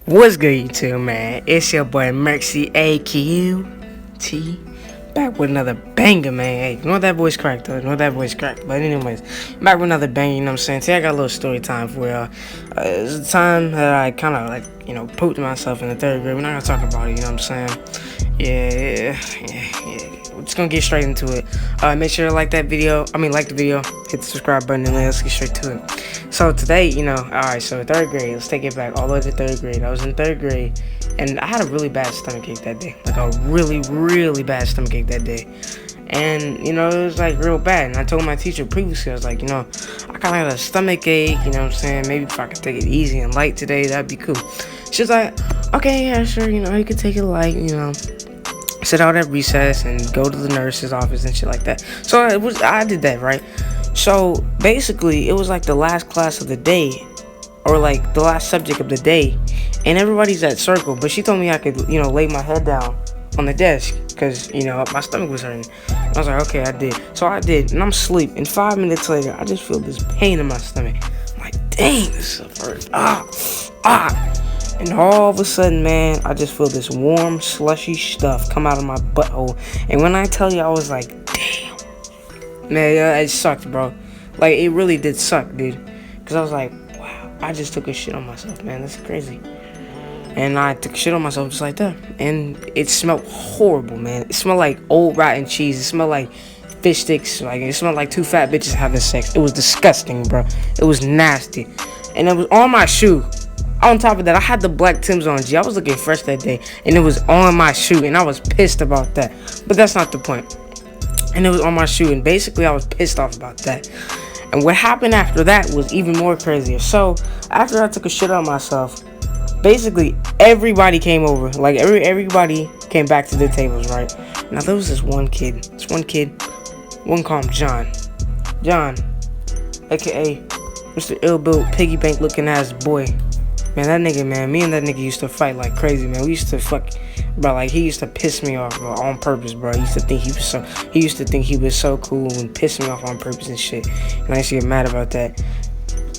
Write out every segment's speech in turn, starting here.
What's good, YouTube, man? It's your boy Mercy AQT, back with another banger, man. Hey, you know that voice cracked, though. You know that voice cracked. But anyways, back with another banger, you know what I'm saying? Today I got a little story time for y'all. It's a time that I kind of pooped myself in the third grade. We're not gonna talk about it, you know what I'm saying? Yeah. We're just gonna get straight into it. Make sure to like the video, hit the subscribe button, and let's get straight to it. So today, alright, so third grade, let's take it back all the way to third grade. I was in third grade, and I had a really bad stomachache that day. Like a really, really bad stomachache that day. And, it was like real bad. And I told my teacher previously, I was like, I kind of had a stomach ache, you know what I'm saying? Maybe if I could take it easy and light today, that'd be cool. She was like, okay, yeah, sure, you could take it light, sit out at recess and go to the nurse's office and shit like that. So I did that, right? So basically, it was like the last class of the day, or like the last subject of the day, and everybody's at circle. But she told me I could, lay my head down on the desk because, my stomach was hurting. I was like, okay, I did. So I did, and I'm asleep. And 5 minutes later, I just feel this pain in my stomach. I'm like, dang, this hurts. And all of a sudden, man, I just feel this warm, slushy stuff come out of my butthole. And when I tell you, I was like, damn. Man, it sucked, bro. Like, it really did suck, dude. Because I was like, wow, I just took a shit on myself, man. That's crazy. And I took a shit on myself just like that. And it smelled horrible, man. It smelled like old rotten cheese. It smelled like fish sticks. Like, it smelled like two fat bitches having sex. It was disgusting, bro. It was nasty. And it was on my shoe. On top of that, I had the black Timbs on, G. I was looking fresh that day, and it was on my shoe, and I was pissed about that. But that's not the point. And it was on my shoe, and basically I was pissed off about that. And what happened after that was even more crazier. So, after I took a shit on myself, basically everybody came over. Like, everybody came back to the tables, right? Now, there was this one kid. One call him John. John, a.k.a. Mr. Ill-Built, piggy bank looking ass boy. Man, that nigga, man, me and that nigga used to fight like crazy, man. We used to bro, like, he used to piss me off, bro, on purpose, bro. He used to think he was so cool and piss me off on purpose and shit. And I used to get mad about that.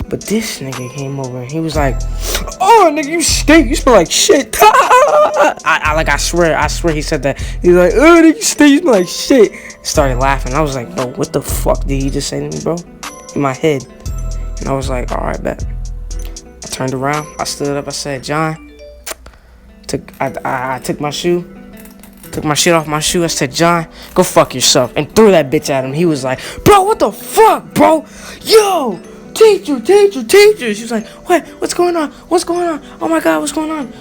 But this nigga came over and he was like, oh, nigga, you stink. You smell like shit. I swear he said that. He was like, oh, nigga, you stink. You smell like shit. Started laughing. I was like, bro, what the fuck did he just say to me, bro? In my head. And I was like, all right, bet. Turned around, I stood up, I said, John, I took my shoe, took my shit off my shoe, I said, John, go fuck yourself, and threw that bitch at him. He was like, bro, what the fuck, bro? Yo, teacher. She was like, what's going on? Oh my God, what's going on?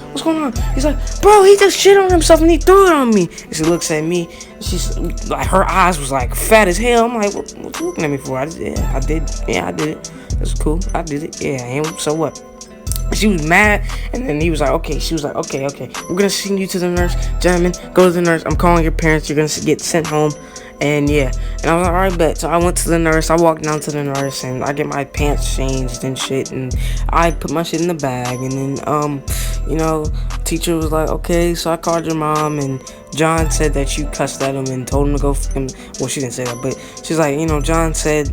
He's like, bro, he just shit on himself and he threw it on me. And she looks at me, and she's like, her eyes was like fat as hell. I'm like, what you looking at me for? I did it. That's cool, I did it. Yeah, so what? She was mad, and then he was like, okay. She was like, okay. We're gonna send you to the nurse. Gentlemen, go to the nurse. I'm calling your parents. You're gonna get sent home. And yeah. And I was like, alright, bet. So I went to the nurse. I walked down to the nurse, and I get my pants changed and shit. And I put my shit in the bag. And then, teacher was like, okay. So I called your mom, and John said that you cussed at him and told him to go fuck him. Well, she didn't say that, but she's like, John said,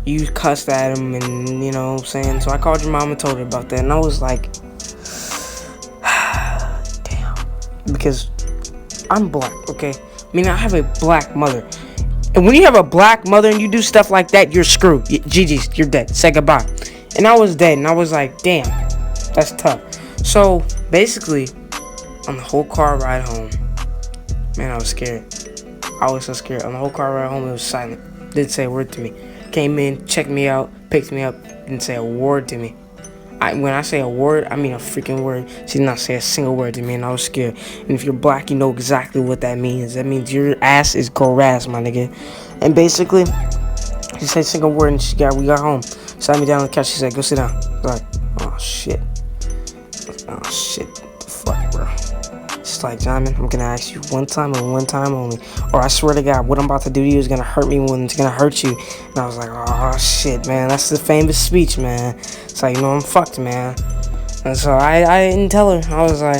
you cussed at him, and what I'm saying. So I called your mom and told her about that, and I was like, damn, because I'm black, okay? I mean, I have a black mother, and when you have a black mother and you do stuff like that, you're screwed. GG's, you're dead. Say goodbye. And I was dead, and I was like, damn, that's tough. So basically, on the whole car ride home, man, I was scared. I was so scared. On the whole car ride home, it was silent. Didn't say a word to me. Came in, checked me out, picked me up, didn't say a word to me. When I say a word, I mean a freaking word. She did not say a single word to me, and I was scared. And if you're black, you know exactly what that means. That means your ass is grass, my nigga. And basically, she said a single word, and we got home. Sat me down on the couch. She said, go sit down. I was like, oh shit. What the fuck, bro? She's like, Diamond, I'm gonna ask you one time and one time only, or I swear to God, what I'm about to do to you is gonna hurt me when it's gonna hurt you. And I was like, oh shit, man, that's the famous speech, man. It's like, I'm fucked, man. And so I didn't tell her. I was like,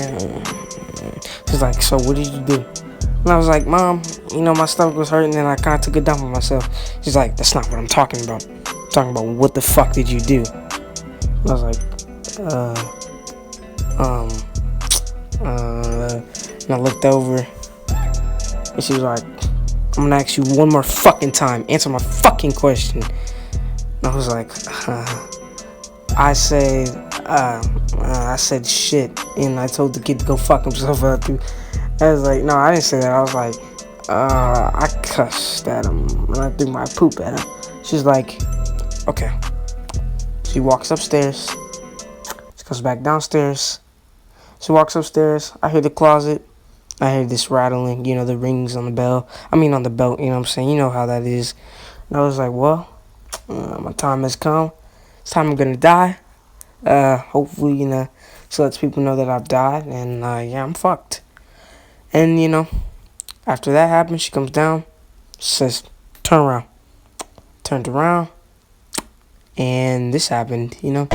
she's like, so what did you do? And I was like, Mom, my stomach was hurting, and I kind of took a dump on myself. She's like, that's not what I'm talking about. I'm talking about what the fuck did you do? And I was like, Um, and I looked over, and she was like, "I'm gonna ask you one more fucking time. Answer my fucking question." And I was like, I said shit, and I told the kid to go fuck himself out too. I was like, no, I didn't say that. I was like, I cussed at him and I threw my poop at him. She's like, okay. She walks upstairs. She goes back downstairs. She walks upstairs. I hear the closet. I hear this rattling, the rings on the bell. I mean, on the belt, you know what I'm saying? You know how that is. And I was like, well, my time has come. It's time I'm gonna die. Hopefully, she lets people know that I've died. And, yeah, I'm fucked. And, after that happens, she comes down, says, turn around. Turned around, and this happened, And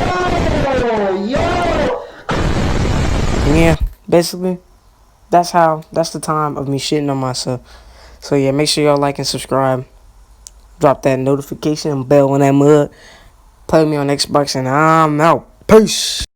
yeah, basically, that's the time of me shitting on myself. So yeah, make sure y'all like and subscribe. Drop that notification bell on that mud. Play me on Xbox, and I'm out. Peace.